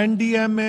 NDMA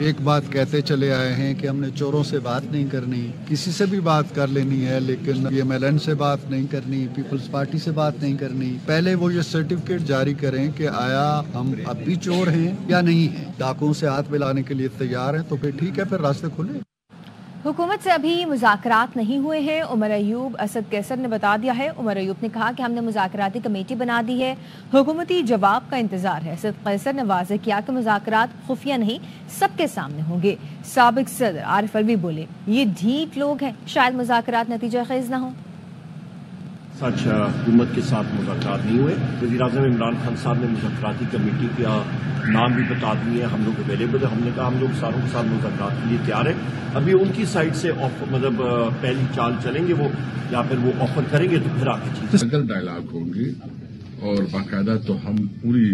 ایک بات کہتے چلے آئے ہیں کہ ہم نے چوروں سے بات نہیں کرنی، کسی سے بھی بات کر لینی ہے، لیکن یہ MLN سے بات نہیں کرنی، پیپلز پارٹی سے بات نہیں کرنی۔ پہلے وہ یہ سرٹیفکیٹ جاری کریں کہ آیا ہم اب بھی چور ہیں یا نہیں ہیں۔ ڈاکوؤں سے ہاتھ ملانے کے لیے تیار ہیں تو پھر ٹھیک ہے، پھر راستے کھلے۔ حکومت سے ابھی مذاکرات نہیں ہوئے ہیں، عمر ایوب اسد قیصر نے بتا دیا ہے۔ عمر ایوب نے کہا کہ ہم نے مذاکراتی کمیٹی بنا دی ہے، حکومتی جواب کا انتظار ہے۔ اسد قیصر نے واضح کیا کہ مذاکرات خفیہ نہیں، سب کے سامنے ہوں گے۔ سابق صدر عارف الوی بولے یہ ڈھیٹ لوگ ہیں، شاید مذاکرات نتیجہ خیز نہ ہوں۔ سچ حکومت کے ساتھ مذاکرات نہیں ہوئے۔ وزیر اعظم عمران خان صاحب نے مذاکراتی کمیٹی کا نام بھی بتا دیے، ہم لوگ اویلیبل ہیں۔ ہم نے کہا ہم لوگ ساروں کے ساتھ مذاکرات کے لیے تیار ہیں۔ ابھی ان کی سائڈ سے مطلب پہلی چال چلیں گے وہ، یا پھر وہ آفر کریں گے تو پھر آگے چیز اگر ڈائلاگ ہوں گے اور باقاعدہ تو ہم پوری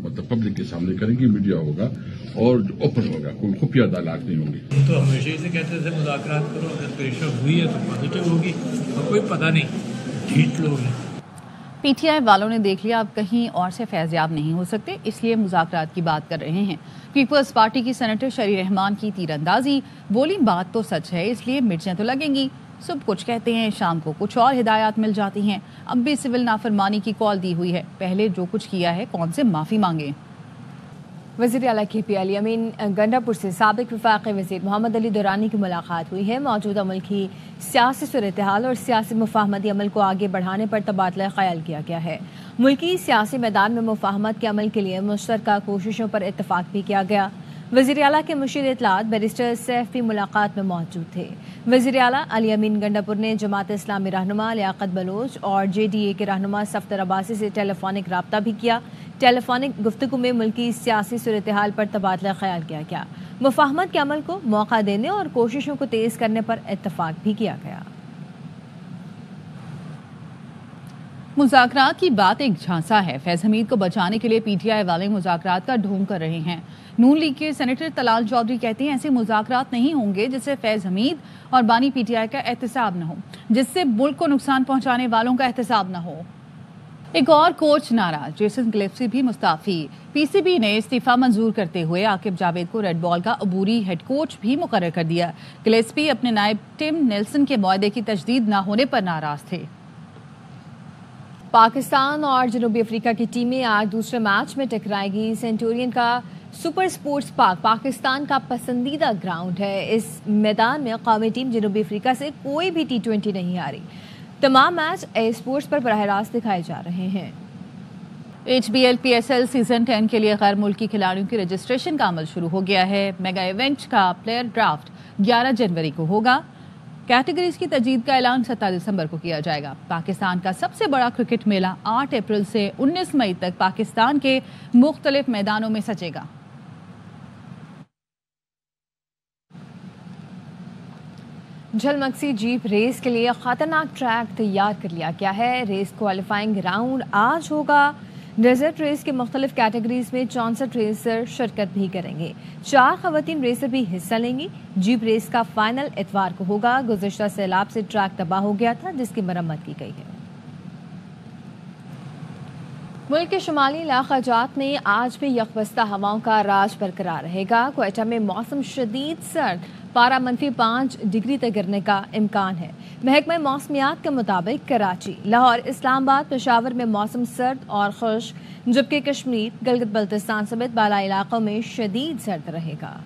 مطلب پبلک کے سامنے کریں گے، میڈیا ہوگا اور اوپن ہوگا، کوئی خفیہ ڈائلاگ نہیں ہوں گے۔ تو ہمیشہ سے کہتے تھے مذاکرات کرو، اگر پریشر ہوئی ہے تو پازیٹیو ہوگی، اور کوئی پتہ نہیں ڈھیٹ لوگ ہیں۔ PTI والوں نے دیکھ لیا اب کہیں اور سے فیضیاب نہیں ہو سکتے، اس لیے مذاکرات کی بات کر رہے ہیں۔ پیپلز پارٹی کی سینیٹر شری رحمان کی تیر اندازی، بولی بات تو سچ ہے اس لیے مرچیں تو لگیں گی۔ صبح کچھ کہتے ہیں، شام کو کچھ اور ہدایات مل جاتی ہیں۔ اب بھی سول نافرمانی کی کال دی ہوئی ہے، پہلے جو کچھ کیا ہے کون سے معافی مانگے۔ وزیر اعلیٰ KP علی امین گنڈاپور سے سابق وفاقی وزیر محمد علی دورانی کی ملاقات ہوئی ہے۔ موجودہ ملکی سیاسی صورتحال اور سیاسی مفاہمتی عمل کو آگے بڑھانے پر تبادلہ خیال کیا گیا ہے۔ ملکی سیاسی میدان میں مفاہمت کے عمل کے لیے مشترکہ کوششوں پر اتفاق بھی کیا گیا۔ وزیر اعلیٰ کے مشیر اطلاعات بیرسٹر سیف بھی ملاقات میں موجود تھے۔ وزیر اعلیٰ علی امین گنڈاپور نے جماعت اسلامی رہنما لیاقت بلوچ اور JDA کے رہنما صفدر عباسی سے ٹیلی فونک رابطہ بھی کیا۔ ٹیلی فونک گفتگو میں ملکی سیاسی صورتحال پر تبادلہ خیال کیا گیا۔ مفاہمت کے عمل کو موقع دینے اور کوششوں کو تیز کرنے پر اتفاق بھی کیا گیا۔ مذاکرات کی بات ایک جھانسا ہے، فیض حمید کو بچانے کے لیے PTI والے مذاکرات کا ڈھونگ کر رہے ہیں۔ نون لیگ کے سینیٹر طلال چودھری کہتے ہیں ایسے مذاکرات نہیں ہوں گے جس سے فیض حمید اور بانی PTI کا احتساب نہ ہو، جس سے ملک کو نقصان پہنچانے والوں کا احتساب نہ ہو۔ ایک اور کوچ ناراض، جیسن گلیسپی بھی مستعفی۔ PCB نے استعفیٰ منظور کرتے ہوئے عاقب جاوید کو ریڈ بال کا عبوری ہیڈ کوچ بھی مقرر کر دیا۔ گلیسپی اپنے نائب ٹم نیلسن کے معاہدے کی تجدید نہ ہونے پر ناراض تھے۔ پاکستان اور جنوبی افریقہ کی ٹیمیں آج دوسرے میچ میں ٹکرائے گی۔ سینٹورین کا سپر سپورٹس پارک پاکستان کا پسندیدہ گراؤنڈ ہے۔ اس میدان میں قومی ٹیم جنوبی افریقہ سے کوئی بھی T20 نہیں ہاری۔ تمام میچ اے اسپورٹس پر براہ راست دکھائے جا رہے ہیں۔ HBL PSL سیزن 10 کے لیے غیر ملکی کھلاڑیوں کی رجسٹریشن کا عمل شروع ہو گیا ہے۔ میگا ایونٹ کا پلیئر ڈرافٹ 11 جنوری کو ہوگا۔ کیٹیگریز کی تجدید کا اعلان 17 دسمبر کو کیا جائے گا۔ پاکستان کا سب سے بڑا کرکٹ میلہ 8 اپریل سے 19 مئی تک پاکستان کے مختلف میدانوں میں سجے گا۔ جھلمکسی جیپ ریس کے لیے خطرناک ٹریک تیار کر لیا گیا ہے۔ ریس کوالیفائنگ راؤنڈ آج ہوگا۔ ڈیزرٹ ریس کے مختلف کیٹیگریز میں 64 ریسر شرکت بھی کریں گے۔ 4 خواتین ریسر بھی حصہ لیں گی۔ جیپ ریس کا فائنل اتوار کو ہوگا۔ گزشتہ سیلاب سے ٹریک تباہ ہو گیا تھا جس کی مرمت کی گئی ہے۔ ملک کے شمالی علاقہ جات میں آج بھی یکبستہ ہواؤں کا راج برقرار رہے گا۔ کوئٹہ میں موسم شدید سرد، پارہ -5 ڈگری تک گرنے کا امکان ہے۔ محکمہ موسمیات کے مطابق کراچی، لاہور، اسلام آباد، پشاور میں موسم سرد اور خشک، جبکہ کشمیر، گلگت بلتستان سمیت بالائی علاقوں میں شدید سرد رہے گا۔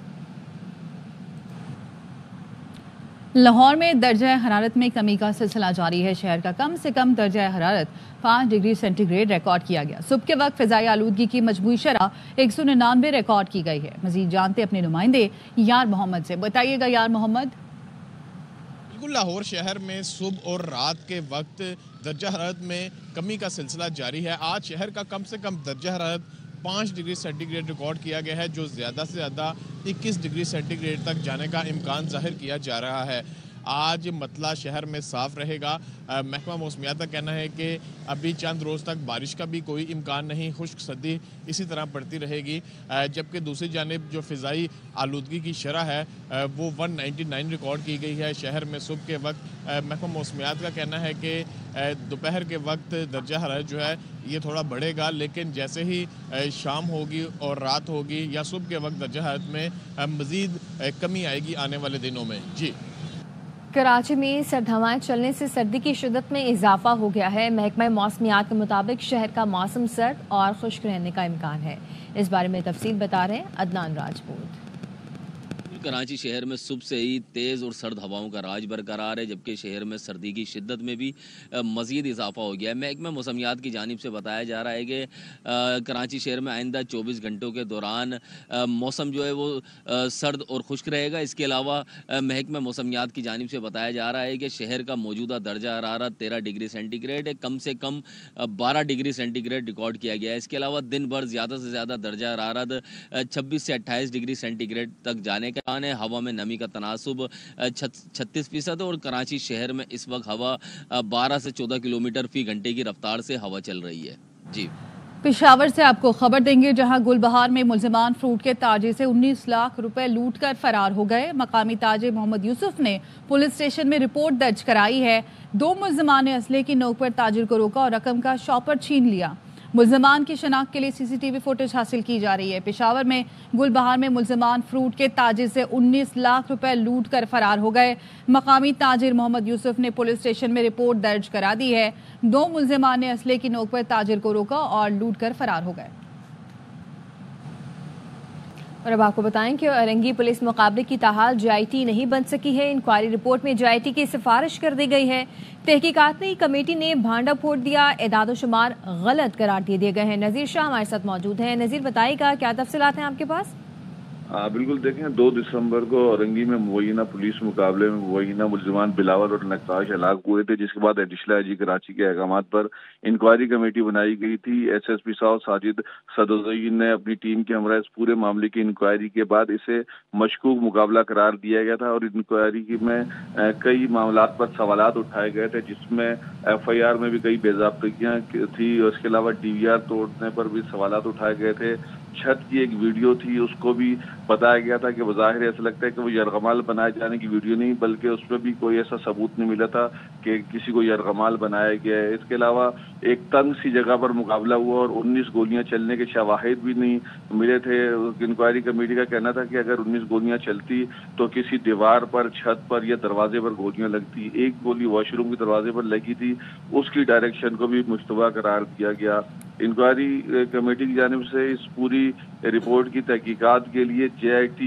لاہور میں درجہ حرارت میں کمی کا سلسلہ جاری ہے۔ شہر کا کم سے کم درجہ حرارت 5 ڈگری سینٹی گریڈ ریکارڈ کیا گیا۔ صبح کے وقت فضائی آلودگی کی مجموعی شرح 199 ریکارڈ کی گئی ہے۔ مزید جانتے اپنے نمائندے یار محمد سے۔ بتائیے گا یار محمد۔ بالکل، لاہور شہر میں صبح اور رات کے وقت درجہ حرارت میں کمی کا سلسلہ جاری ہے۔ آج شہر کا کم سے کم درجہ حرارت 5 ڈگری سینٹی گریڈ ریکارڈ کیا گیا ہے، جو زیادہ سے زیادہ 21 ڈگری سینٹی گریڈ تک جانے کا امکان ظاہر کیا جا رہا ہے۔ آج مطلع شہر میں صاف رہے گا. محکمہ موسمیات کا کہنا ہے کہ ابھی چند روز تک بارش کا بھی کوئی امکان نہیں, خشک سردی اسی طرح پڑتی رہے گی. جبکہ دوسری جانب جو فضائی آلودگی کی شرح ہے وہ 199 ریکارڈ کی گئی ہے شہر میں صبح کے وقت. محکمہ موسمیات کا کہنا ہے کہ دوپہر کے وقت درجہ حرارت جو ہے یہ تھوڑا بڑھے گا, لیکن جیسے ہی شام ہوگی اور رات ہوگی یا صبح کے وقت درجہ حرارت میں مزید کمی آئے گی آنے والے دنوں میں. جی, کراچی میں سرد ہوائیں چلنے سے سردی کی شدت میں اضافہ ہو گیا ہے. محکمہ موسمیات کے مطابق شہر کا موسم سرد اور خشک رہنے کا امکان ہے. اس بارے میں تفصیل بتا رہے ہیں عدنان راجپوت. کراچی شہر میں صبح سے ہی تیز اور سرد ہواؤں کا راج برقرار ہے, جبکہ شہر میں سردی کی شدت میں بھی مزید اضافہ ہو گیا ہے. محکمہ موسمیات کی جانب سے بتایا جا رہا ہے کہ کراچی شہر میں آئندہ 24 گھنٹوں کے دوران موسم جو ہے وہ سرد اور خشک رہے گا. اس کے علاوہ محکمہ موسمیات کی جانب سے بتایا جا رہا ہے کہ شہر کا موجودہ درجہ حرارت 13 ڈگری سینٹی گریڈ ہے, کم سے کم 12 ڈگری سینٹی گریڈ ریکارڈ کیا گیا ہے. اس کے علاوہ دن بھر زیادہ سے زیادہ درجہ حرارت 26 سے 28 ڈگری سینٹی گریڈ تک جانے کا ہے. ہوا میں نمی کا تناسب 36% اور کراچی شہر میں اس وقت ہوا 12 سے 14 کلومیٹر فی گھنٹے کی رفتار سے ہوا چل رہی ہے. جی, پشاور سے آپ کو خبر دیں گے, جہاں گل بہار میں ملزمان فروٹ کے تاجر سے 19 لاکھ روپے لوٹ کر فرار ہو گئے. مقامی تاجر محمد یوسف نے پولیس اسٹیشن میں رپورٹ درج کرائی ہے. 2 ملزمان نے اسلحے کی نوک پر تاجر کو روکا اور رقم کا شاپر چھین لیا. ملزمان کی شناخت کے لیے CCTV فوٹیج حاصل کی جا رہی ہے. پشاور میں گل بہار میں ملزمان فروٹ کے تاجر سے 19 لاکھ روپے لوٹ کر فرار ہو گئے. مقامی تاجر محمد یوسف نے پولیس اسٹیشن میں رپورٹ درج کرا دی ہے. 2 ملزمان نے اسلحے کی نوک پر تاجر کو روکا اور لوٹ کر فرار ہو گئے. اور اب آپ کو بتائیں کہ اورنگی پولیس مقابلے کی تاحال JIT نہیں بن سکی ہے. انکوائری رپورٹ میں JIT کی سفارش کر دی گئی ہے. تحقیقاتی کمیٹی نے بھانڈا پھوڑ دیا, اعداد و شمار غلط قرار دیے گئے ہیں. نذیر شاہ ہمارے ساتھ موجود ہیں. نذیر, بتائیے گا کیا تفصیلات ہیں آپ کے پاس؟ بالکل, دیکھیں 2 دسمبر کو اورنگی میں مبینہ پولیس مقابلے میں مبینہ ملزمان بلاول اور نقاش ہلاک ہوئے تھے, جس کے بعد ایڈیشنل IG کراچی کے احکامات پر انکوائری کمیٹی بنائی گئی تھی. SSP صاحب ساجد صدوزین نے اپنی ٹیم کے ہمراہ اس پورے معاملے کی انکوائری کے بعد اسے مشکوک مقابلہ قرار دیا گیا تھا اور انکوائری میں کئی معاملات پر سوالات اٹھائے گئے تھے, جس میں FIR میں بھی کئی بے ضابطگیاں تھی اور اس کے علاوہ DVR توڑنے پر بھی سوالات اٹھائے گئے تھے. چھت کی ایک ویڈیو تھی, اس کو بھی بتایا گیا تھا کہ بظاہر ایسا لگتا ہے کہ وہ یرغمال بنائے جانے کی ویڈیو نہیں, بلکہ اس میں بھی کوئی ایسا ثبوت نہیں ملا تھا کہ کسی کو یرغمال بنایا گیا ہے. اس کے علاوہ ایک تنگ سی جگہ پر مقابلہ ہوا اور 19 گولیاں چلنے کے شواہد بھی نہیں ملے تھے. انکوائری کمیٹی کا کہنا تھا کہ اگر 19 گولیاں چلتی تو کسی دیوار پر, چھت پر یا دروازے پر گولیاں لگتی. ایک گولی واش روم کے دروازے پر لگی تھی, اس کی ڈائریکشن کو بھی مشتبہ قرار دیا گیا. انکوائری کمیٹی کی جانب سے اس پوری رپورٹ کی تحقیقات کے لیے JIT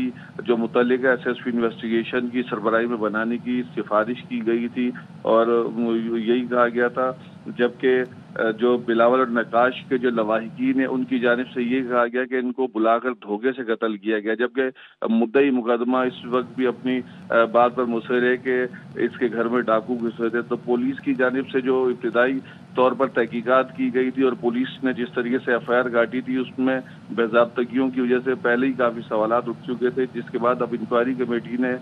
جو متعلقہ SSP انویسٹیگیشن کی سربراہی میں بنانے کی سفارش کی گئی تھی اور یہی کہا گیا تھا, جبکہ جو بلاول اور نقاش کے جو لواحقین ہیں ان کی جانب سے یہ کہا گیا کہ ان کو بلا کر دھوکے سے قتل کیا گیا. جبکہ مدعی مقدمہ اس وقت بھی اپنی بات پر مصر ہے کہ اس کے گھر میں ڈاکو گھسے تھے. تو پولیس کی جانب سے جو ابتدائی طور پر تحقیقات کی گئی تھی اور پولیس نے جس طریقے سے FIR کاٹی تھی اس میں بے ضابطگیوں کی وجہ سے پہلے ہی کافی سوالات اٹھ چکے تھے, جس کے بعد اب انکوائری کمیٹی نے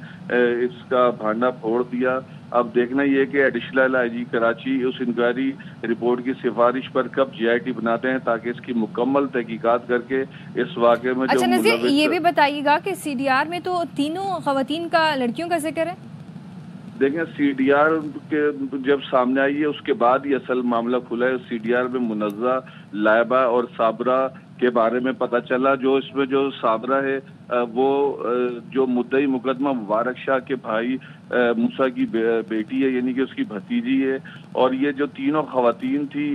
اس کا بھانڈا پھوڑ دیا. اب دیکھنا یہ کہ ایڈیشنل IG کراچی اس انکوائری رپورٹ کی سفارش پر کب JIT بناتے ہیں تاکہ اس کی مکمل تحقیقات کر کے اس واقعے میں. اچھا نذیر, یہ بھی بتائیے گا کہ CDR میں تو تینوں خواتین کا, لڑکیوں کا ذکر ہے. دیکھیں CDR کے جب سامنے آئی ہے اس کے بعد ہی اصل معاملہ کھلا ہے. CDR میں منزہ, لائبہ اور صابرہ کے بارے میں پتہ چلا. جو اس میں جو صابرہ ہے وہ جو مدعی مقدمہ مبارک شاہ کے بھائی موسیٰ کی بیٹی ہے, یعنی کہ اس کی بھتیجی ہے. اور یہ جو تینوں خواتین تھی,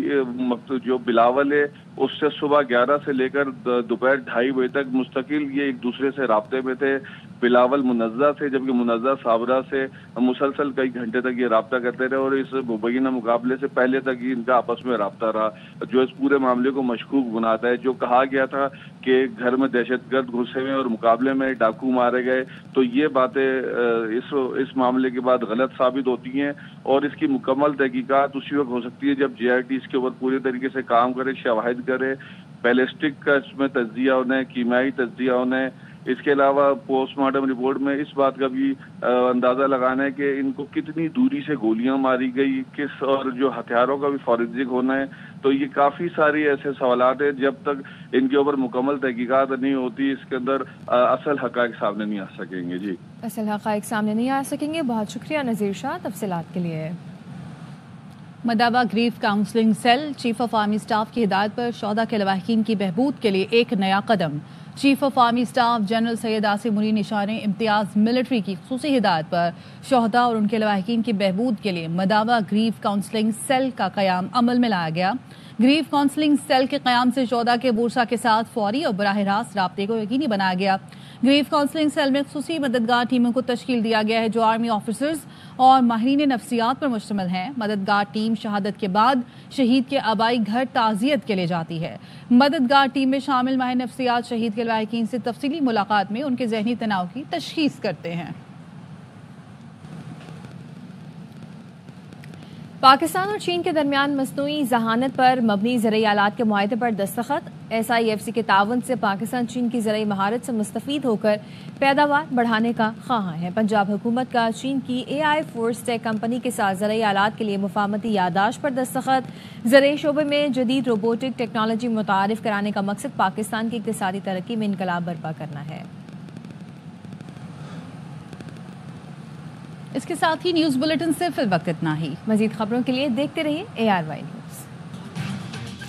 جو بلاول ہے اس سے صبح 11 سے لے کر دوپہر 2:30 بجے تک مستقل یہ ایک دوسرے سے رابطے میں تھے. بلاول منزہ سے, جبکہ منزہ صابرہ سے مسلسل کئی گھنٹے تک یہ رابطہ کرتے رہے اور اس مبینہ مقابلے سے پہلے تک ہی ان کا آپس میں رابطہ رہا, جو اس پورے معاملے کو مشکوک بناتا ہے. جو کہا گیا تھا کہ گھر میں دہشت گرد گھسے ہوئے اور مقابلے میں ڈاکو مارے گئے, تو یہ باتیں اس معاملے کے بعد غلط ثابت ہوتی ہیں اور اس کی مکمل تحقیقات اسی وقت ہو سکتی ہے جب JIT اس کے اوپر پوری طریقے سے کام کرے, شواہد کرے, بیلسٹک کا اس میں تجزیہ ہونا ہے, کیمیائی تجزیہ ہونا ہے, اس کے علاوہ پوسٹ مارٹم رپورٹ میں اس بات کا بھی اندازہ لگانا ہے کہ ان کو کتنی دوری سے گولیاں ماری گئی، کس اور جو ہتھیاروں کا بھی فورینسک ہونا ہے. تو یہ کافی ساری ایسے سوالات ہیں، جب تک ان کے اوپر مکمل تحقیقات نہیں ہوتی اس کے اندر اصل حقائق سامنے نہیں آ سکیں گے. جی اصل حقائق سامنے نہیں آ سکیں گے. بہت شکریہ نذیر شاہ تفصیلات کے لیے. مداوا grief counselling cell chief of army staff کی ہدایت پر شہدا کے لواحقین کی بہبود کے لیے ایک نیا قدم. Chief of army staff general Syed Asim Munir نشا نے امتیاز ملٹری کی خصوصی ہدایت پر شہدا اور ان کے لواحقین کی بہبود کے لیے مداوا گریف کاؤنسلنگ سیل کا قیام عمل میں لایا گیا. گریف کاؤنسلنگ سیل کے قیام سے شہدا کے بورسا کے ساتھ فوری اور براہ راست رابطے کو یقینی بنایا گیا. گریف کاؤنسلنگ سیل میں خصوصی مددگار ٹیموں کو تشکیل دیا گیا ہے جو آرمی آفیسرز اور ماہرین نفسیات پر مشتمل ہیں. مددگار ٹیم شہادت کے بعد شہید کے آبائی گھر تعزیت کے لیے جاتی ہے. مددگار ٹیم میں شامل ماہر نفسیات شہید کے لواحقین سے تفصیلی ملاقات میں ان کے ذہنی تناؤ کی تشخیص کرتے ہیں. پاکستان اور چین کے درمیان مصنوعی ذہانت پر مبنی زرعی آلات کے معاہدے پر دستخط. SIFC کے تعاون سے پاکستان چین کی زرعی مہارت سے مستفید ہو کر پیداوار بڑھانے کا خواہاں ہے. پنجاب حکومت کا چین کی AI فورس ٹیک کمپنی کے ساتھ زرعی آلات کے لیے مفاہمتی یادداشت پر دستخط. زرعی شعبے میں جدید روبوٹک ٹیکنالوجی متعارف کرانے کا مقصد پاکستان کی اقتصادی ترقی میں انقلاب برپا کرنا ہے. اس کے ساتھ ہی نیوز بلیٹن سے فی الوقت اتنا ہی. مزید خبروں کے لیے دیکھتے رہیے ARY.